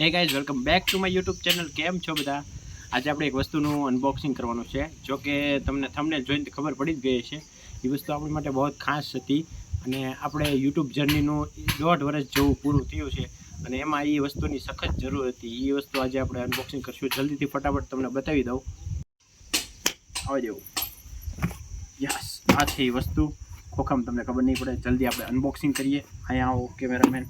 Hey guys welcome back to my YouTube channel. કેમ છો બધા? આજે આપણે એક વસ્તુનું અનબોક્સિંગ કરવાનું છે. જો કે તમને થંબનેલ જોઈને ખબર પડી જ ગઈ છે. એ વસ્તુ આપણી માટે બહુ ખાસ હતી અને આપણે યુટ્યુબ જર્નીનું 1.5 વર્ષ જેવું પૂરું થયું છે અને એમાં એ વસ્તુની સખત જરૂર હતી. એ વસ્તુ આજે આપણે અનબોક્સિંગ કરશું. જલ્દીથી ફટાફટ તમને બતાવી દઉં. આવવા જેવું યસ, આ છે એ વસ્તુ. ખોખામાં તમને ખબર નહીં પડે. જલ્દી આપણે અનબોક્સિંગ કરીએ. અહીંયા આવો કેમેરામેન.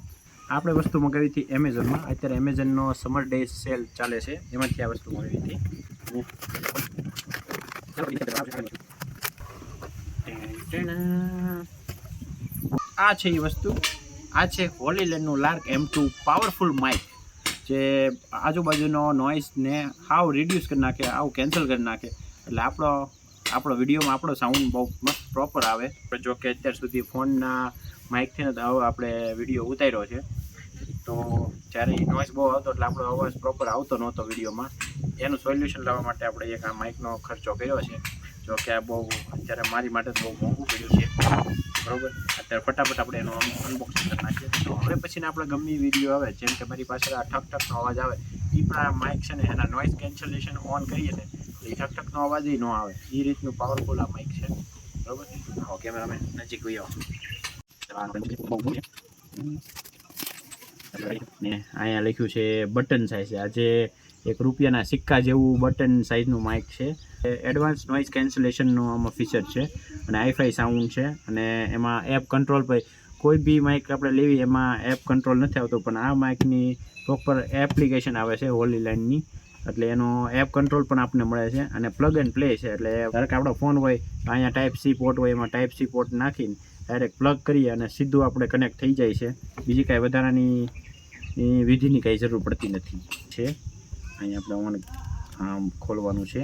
આપણે વસ્તુ મંગાવી હતી એમેઝોનમાં. અત્યારે એમેઝોનનો સમર ડે સેલ ચાલે છે, એમાંથી આ વસ્તુ મંગાવી હતી. આ છે એ વસ્તુ. આ છે હોલીલેન્ડનું લાર્ક M2 પાવરફુલ માઇક, જે આજુબાજુનો નોઇઝને હાવ રિડ્યુસ કરી નાખે, આવું કેન્સલ કરી નાખે. એટલે આપણો વિડીયોમાં આપણો સાઉન્ડ બહુ મસ્ત પ્રોપર આવે. જો કે અત્યાર સુધી ફોનના માઇકથી ને હવે આપણે વિડીયો ઉતાર્યો છે, તો જ્યારે નોઇઝ બહુ આવતો એટલે આપણો અવાજ પ્રોપર આવતો નહોતો વિડીયોમાં. એનું સોલ્યુશન લાવવા માટે આપણે એક આ માઇકનો ખર્ચો કર્યો છે. જો કે આ બહુ અત્યારે મારી માટે બહુ મોંઘું પડ્યું છે, બરાબર. અત્યારે ફટાફટ આપણે એનું અનબોક્સિંગ કરી નાખીએ. તો હવે પછીને આપણે ગમે વિડીયો આવે, જેમ કે મારી પાસે આ ઠક અવાજ આવે, એ પણ આ માઇક છે ને એના નોઇઝ કેન્સલેશન ઓન કરીએ ને એ ઠકનો અવાજ ન આવે. એ રીતનું પાવરફુલ આ માઇક છે, બરાબર. આવો કેમેરામેન નજીક ગયો. ને અહીંયા લખ્યું છે બટન સાઇઝ. આજે એક રૂપિયાના સિક્કા જેવું બટન સાઇઝનું માઇક છે. એડવાન્સ નોઇઝ કેન્સલેશનનું આમાં ફીચર છે અને હાઈફાઈ સાઉન્ડ છે. અને એમાં એપ કંટ્રોલ પર કોઈ બી માઇક આપણે લેવી એમાં એપ કંટ્રોલ નથી આવતો, પણ આ માઇકની પ્રોપર એપ્લિકેશન આવે છે હોલીલેન્ડની, એટલે એનો એપ કંટ્રોલ પણ આપણને મળે છે. અને પ્લગ એન્ડ પ્લે છે, એટલે ધારો કે આપણો ફોન હોય અહીંયા ટાઈપ સી પોર્ટ હોય, એમાં ટાઈપ સી પોર્ટ નાખીને ડાયરેક્ટ પ્લગ કરીએ અને સીધું આપણે કનેક્ટ થઈ જાય છે. બીજી કાંઈ વધારાની વિધિની કાંઈ જરૂર પડતી નથી. છે અહીંયા આપણે આમ ખોલવાનું છે.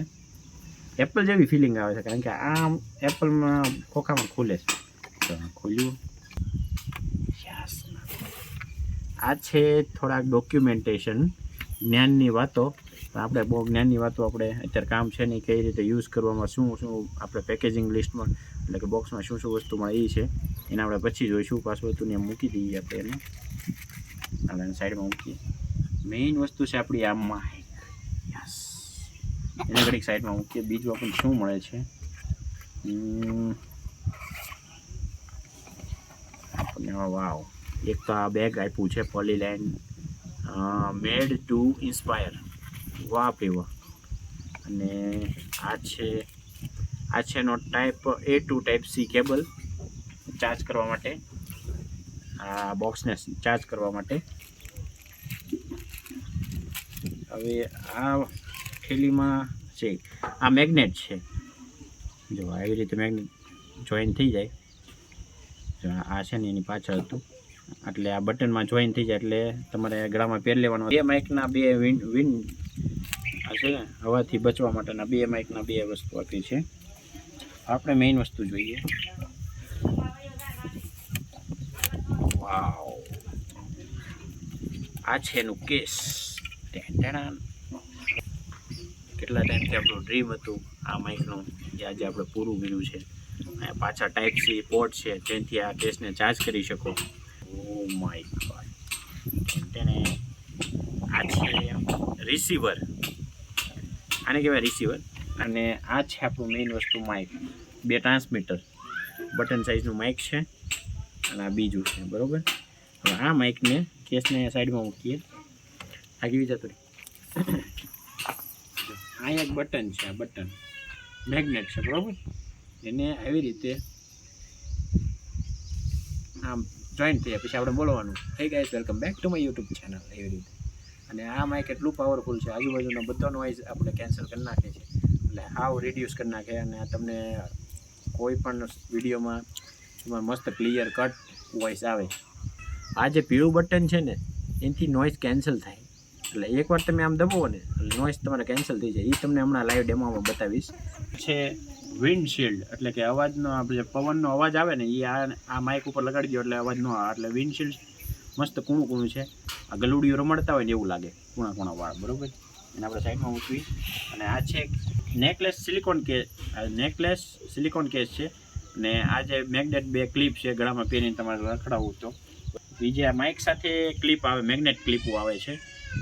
એપલ જેવી ફિલિંગ આવે છે, કારણ કે આમ એપલમાં ખોખામાં ખુલે છે. તો ખોલ્યું. આ છે થોડાક ડોક્યુમેન્ટેશન, જ્ઞાનની વાતો. આપણે બહુ જ્ઞાનની વાતો આપણે અત્યારે કામ છે નહીં, કઈ રીતે યુઝ કરવામાં, શું આપણે પેકેજિંગ લિસ્ટમાં એટલે કે બોક્સમાં શું વસ્તુ મળે એ છે. એને આપણે પછી જોઈશું. પાછું વસ્તુને મૂકી દઈએ આપણે એને સાઈડમાં મૂકીએ. મેઇન વસ્તુ છે આપણી આમાં, યસ, એને ઘડીક સાઈડમાં મૂકીએ. બીજું આપણને શું મળે છે આપણને? વાવ, એક તો આ બેગ આપ્યું છે હોલીલેન્ડ મેડ ટુ ઇન્સ્પાયર. વાહ ભાઈ વાહ. અને આ છે એનો type A to type C cable, charge કરવા માટે. આ બોક્સને ચાર્જ કરવા માટે. હવે આ થેલીમાં છે આ મેગ્નેટ છે. જો આવી રીતે મેગ્નેટ જોઈન થઈ જાય. જો આ છે ને એની પાછળ હતું, એટલે આ બટનમાં જોઈન થઈ જાય એટલે તમારે ગળામાં પહેરી લેવાનું. બે માઇકના બે વિન આ છે ને હવાથી બચવા માટેના બે માઇકના બે વસ્તુ આપી છે. આપણે મેઇન વસ્તુ જોઈએ. વાવ, આ છે એનું કેસ. કેટલા ટાઈમથી આપણું ડ્રીમ હતું આ માઇકનું, એ આજે આપણે પૂરું કર્યું છે. અહીંયા પાછા ટાઈપ સી પોર્ટ છે, જેથી આ કેસને ચાર્જ કરી શકો. Oh my God. આ છે રિસીવર, આને કહેવાય રિસીવર. અને આ છે આપણું મેઇન વસ્તુ માઇક. બે ટ્રાન્સમીટર, બટન સાઇઝનું માઇક છે અને આ બીજું છે, બરાબર. હવે આ માઇકને કેસને સાઈડમાં મૂકીએ. આ કેવી જતું અહીંયા એક બટન છે, આ બટન મેગ્નેટ છે, બરાબર. એને આવી રીતે આમ જોઈન્ટ થઈ જાય. પછી આપણે બોલવાનું, hey guys welcome back to my YouTube channel, એવી રીતે. અને આ માઇક એટલું પાવરફુલ છે, આજુબાજુનો બધો નોઇઝ આપણે કેન્સલ કરી નાખે છે, એટલે હાવ રિડ્યુસ કરી નાખે. અને તમને કોઈ પણ વિડીયોમાં એમાં મસ્ત ક્લિયર કટ વોઇસ આવે. આ જે પીળું બટન છે ને એનાથી નોઇઝ કેન્સલ થાય, એટલે એકવાર તમે આમ દબાવો ને એટલે નોઇઝ તમારે કેન્સલ થઈ જાય. એ તમને હમણાં લાઈવ ડેમોમાં બતાવીશ. છે વિન્ડશીલ્ડ, એટલે કે અવાજનો આપણે પવનનો અવાજ આવે ને એ આ માઇક ઉપર લગાડી દો એટલે અવાજ ન આવે. એટલે વિન્ડશીલ્ડ મસ્ત કૂણું છે. આ ગલુડીઓ રમડતા હોય ને એવું લાગે, કૂણા વાળ, બરાબર. એને આપણે સાઈડમાં મૂકવી. અને આ છે નેકલેસ સિલિકોન કેસ છે. ને આ જે મેગ્નેટ બે ક્લિપ છે, ગળામાં પહેરીને તમારે રખડાવવું તો. બીજી આ માઇક સાથે ક્લિપ આવે, મેગ્નેટ ક્લિપો આવે છે.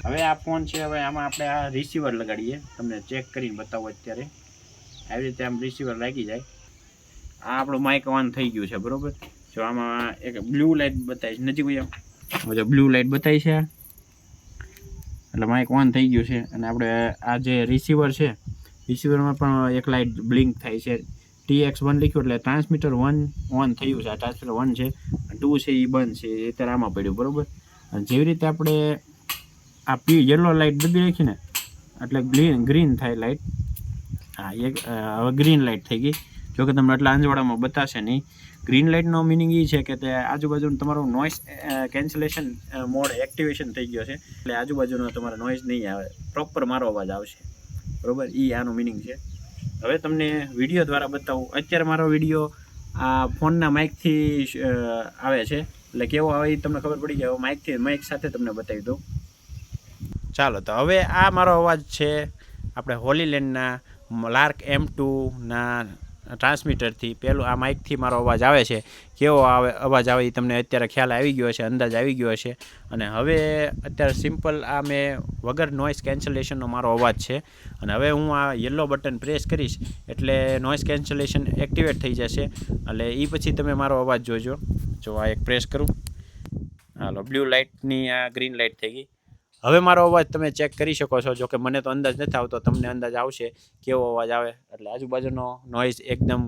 હવે આ ફોન છે, હવે આમાં આપણે આ રિસીવર લગાડીએ, તમને ચેક કરીને બતાવો. અત્યારે આવી રીતે આમ રિસીવર લાગી જાય. આ આપણું માઇક ઓન થઈ ગયું છે, બરાબર. જો આમાં એક બ્લુ લાઇટ બતાવી છે, નજીક જો બ્લુ લાઇટ બતાવી છે, એટલે માઇક ઓન થઈ ગયું છે. અને આપણે આ જે રિસીવર છે, રિસીવરમાં પણ એક લાઇટ બ્લિંક થાય છે. TX1 લખ્યું એટલે ટ્રાન્સમીટર 1 ઓન થયું છે. આ ટ્રાન્સમીટર 1 છે, 2 છે એ બંધ છે, એ અત્યારે આમાં પડ્યું, બરાબર. અને જેવી રીતે આપણે આ યલો લાઇટ દબી રાખી ને એટલે ગ્રીન થાય લાઇટ. હા, હવે ગ્રીન લાઇટ થઈ ગઈ. જોકે તમને આટલા અંજવાડામાં બતાવશે નહીં. ગ્રીન લાઇટનો મિનિંગ એ છે કે તે આજુબાજુનું તમારું નોઇસ કેન્સલેશન મોડ એક્ટિવેશન થઈ ગયો છે, એટલે આજુબાજુનો તમારે નોઇઝ નહીં આવે, પ્રોપર મારો અવાજ આવશે, બરાબર. એ આનું મિનિંગ છે. હવે તમને વિડીયો દ્વારા બતાવું. અત્યારે મારો વિડીયો આ ફોનના માઇકથી આવે છે, એટલે કેવો આવે એ તમને ખબર પડી જાય. માઇક સાથે તમને બતાવી દઉં. ચાલો, તો હવે આ મારો અવાજ છે આપણે હોલીલેન્ડના લાર્ક M2 ના ટ્રાન્સમીટરથી. પેલું આ માઇકથી મારો અવાજ આવે છે. કેવો અવાજ આવે એ તમને અત્યારે ખ્યાલ આવી ગયો હશે, અંદાજ આવી ગયો હશે. અને હવે અત્યારે સિમ્પલ આ મેં વગર નોઇસ કેન્સલેશનનો મારો અવાજ છે. અને હવે હું આ યલો બટન પ્રેસ કરીશ એટલે નોઇસ કેન્સલેશન એક્ટિવેટ થઈ જશે. એટલે એ પછી તમે મારો અવાજ જોજો. જો આ એક પ્રેસ કરું, હાલો, બ્લુ લાઇટની આ ગ્રીન લાઇટ થઈ ગઈ. હવે મારો અવાજ તમે ચેક કરી શકો છો. જો કે મને તો અંદાજ નથી આવતો, તમને અંદાજ આવશે કેવો અવાજ આવે. એટલે આજુબાજુનો નોઇઝ એકદમ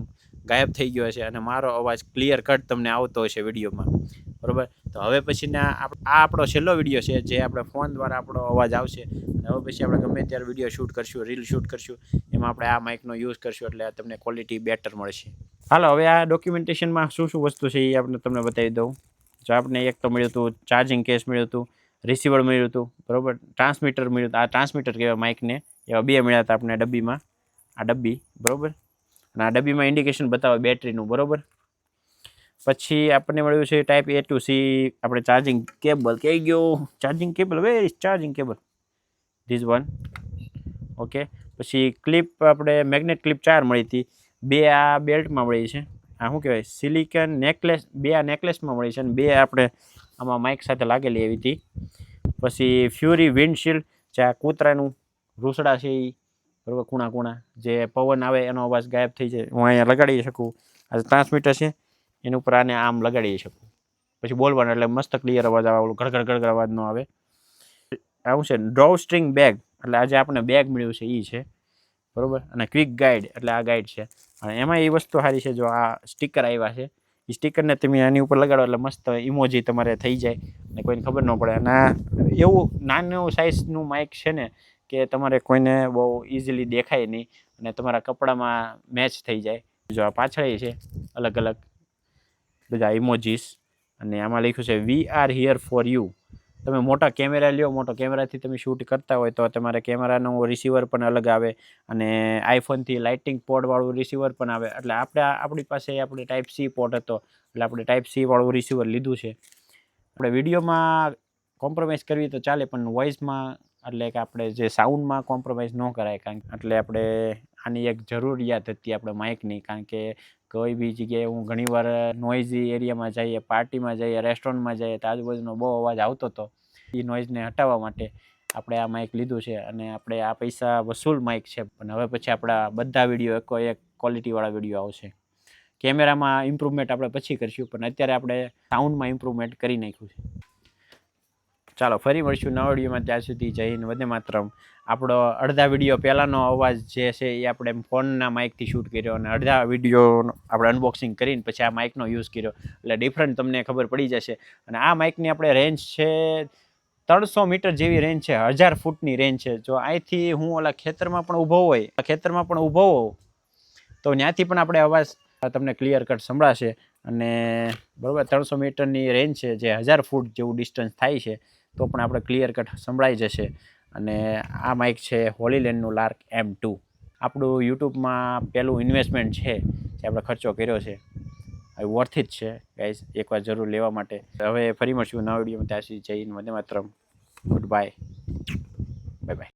ગાયબ થઈ ગયો છે અને મારો અવાજ ક્લિયર કટ તમને આવતો હશે વિડીયોમાં, બરાબર. તો હવે પછીના આ આપણો છેલ્લો વિડીયો છે, જે આપણે ફોન દ્વારા આપણો અવાજ આવશે. અને હવે પછી આપણે ગમે ત્યારે વિડીયો શૂટ કરશું, રીલ શૂટ કરશું, એમાં આપણે આ માઇકનો યુઝ કરશું, એટલે તમને ક્વોલિટી બેટર મળશે. હાલો, હવે આ ડોક્યુમેન્ટેશનમાં શું શું વસ્તુ છે એ આપણે તમને બતાવી દઉં. જો આપણે એક તો મળ્યું હતું ચાર્જિંગ કેસ, મળ્યું હતું રિસીવર, મળ્યું હતું, બરાબર. ટ્રાન્સમીટર મળ્યું હતું. આ ટ્રાન્સમીટર કહેવાય માઇકને. એવા 2 મળ્યા હતા આપણે ડબ્બીમાં. આ ડબ્બી, બરાબર. અને આ ડબ્બીમાં ઇન્ડિકેશન બતાવે બેટરીનું, બરાબર. પછી આપણને મળ્યું છે ટાઈપ A to C આપણે ચાર્જિંગ કેબલ. કઈ ગયો charging cable? Where is charging cable? This one, okay. પછી ક્લિપ આપણે મેગ્નેટ ક્લિપ 4 મળી હતી. 2 આ બેલ્ટમાં મળી છે. આ શું કહેવાય, સિલિકન નેકલેસ. 2 આ નેકલેસમાં મળી છે અને 2 આપણે આમાં માઇક સાથે લાગેલી એવી હતી. પછી ફ્યુરી વિન્ડશીલ્ડ, જે આ કૂતરાનું રૂસડા છે એ, બરાબર, કૂણા જે પવન આવે એનો અવાજ ગાયબ થઈ જાય. હું અહીંયા લગાડી શકું. આ ટ્રાન્સમીટર છે એની ઉપર આને આમ લગાડી શકું. પછી બોલવાનું એટલે મસ્ત ક્લિયર અવાજ આવે, ઓલું ગડગડ અવાજ ન આવે. આવું છે ડ્રોવ સ્ટ્રિંગ બેગ, એટલે આજે આપણે બેગ મળ્યું છે એ છે, બરાબર. અને ક્વિક ગાઈડ, એટલે આ ગાઈડ છે. અને એમાં એ વસ્તુ સારી છે, જો આ સ્ટીકર આવ્યા છે, એ સ્ટીકરને તમે આની ઉપર લગાડો એટલે મસ્ત ઇમોજી તમારે થઈ જાય અને કોઈને ખબર ન પડે. અને એવું નાનું સાઇઝનું માઇક છે ને કે તમારે કોઈને બહુ ઇઝીલી દેખાય નહીં અને તમારા કપડામાં મેચ થઈ જાય. જો આ પાછળ છે અલગ અલગ બધા ઇમોજીસ, અને આમાં લખ્યું છે we are here for you. તમે મોટા કેમેરા લ્યો, મોટો કેમેરાથી તમે શૂટ કરતા હોય તો તમારે કેમેરાનું રિસીવર પણ અલગ આવે અને આઈફોનથી લાઇટિંગ પોર્ટવાળું રિસીવર પણ આવે. એટલે આપણી પાસે આપણે ટાઈપ C પોર્ટ હતો, એટલે આપણે ટાઈપ C વાળું રિસીવર લીધું છે. આપણે વિડીયોમાં કોમ્પ્રોમાઇઝ કરવી તો ચાલે, પણ વોઇસમાં એટલે કે આપણે જે સાઉન્ડમાં કોમ્પ્રોમાઇઝ ન કરાય. કારણ કે એટલે આપણે આની એક જરૂરિયાત હતી આપણે માઇકની. કારણ કે કોઈ બી જગ્યાએ હું ઘણીવાર નોઇઝી એરિયામાં જઈએ, પાર્ટીમાં જઈએ, રેસ્ટોરન્ટમાં જઈએ તો આજુબાજુનો બહુ અવાજ આવતો હતો. એ નોઇઝને હટાવવા માટે આપણે આ માઇક લીધું છે અને આપણે આ પૈસા વસૂલ માઇક છે. પણ હવે પછી આપણા બધા વિડીયો એક ક્વોલિટીવાળા વિડીયો આવશે. કેમેરામાં ઇમ્પ્રુવમેન્ટ આપણે પછી કરીશું, પણ અત્યારે આપણે સાઉન્ડમાં ઇમ્પ્રુવમેન્ટ કરી નાખ્યું છે. ચાલો, ફરી મળીશું નવા વિડીયોમાં. ત્યાં સુધી જય હિન્દ, વંદે માતરમ. આપણો અડધા વિડીયો પહેલાંનો અવાજ જે છે એ આપણે ફોનના માઇકથી શૂટ કર્યો અને અડધા વિડીયો આપણે અનબોક્સિંગ કરીને પછી આ માઇકનો યુઝ કર્યો. એટલે ડિફરન્ટ તમને ખબર પડી જશે. અને આ માઇકની આપણે રેન્જ છે 300 મીટર જેવી રેન્જ છે, 1000 ફૂટની રેન્જ છે. જો અહીંથી હું ઓલા ખેતરમાં પણ ઊભો હોઉં તો ત્યાંથી પણ આપણે અવાજ તમને ક્લિયર કટ સંભળાશે. અને બરાબર, 300 મીટરની રેન્જ છે, જે 1000 ફૂટ જેવું ડિસ્ટન્સ થાય છે, તો પણ આપણે ક્લિયર કટ સંભળાઈ જશે. અને આ માઇક છે હોલીલેન્ડનું લાર્ક M2. આપણું યુટ્યુબમાં પહેલું ઇન્વેસ્ટમેન્ટ છે જે આપણે ખર્ચો કર્યો છે. વર્થ ઇટ છે ગાઈઝ, એકવાર જરૂર લેવા માટે. હવે ફરી મળશું નવા વિડીયોમાં. ત્યાં સુધી જય હિન્દ, વંદે માતરમ. Good bye, bye by.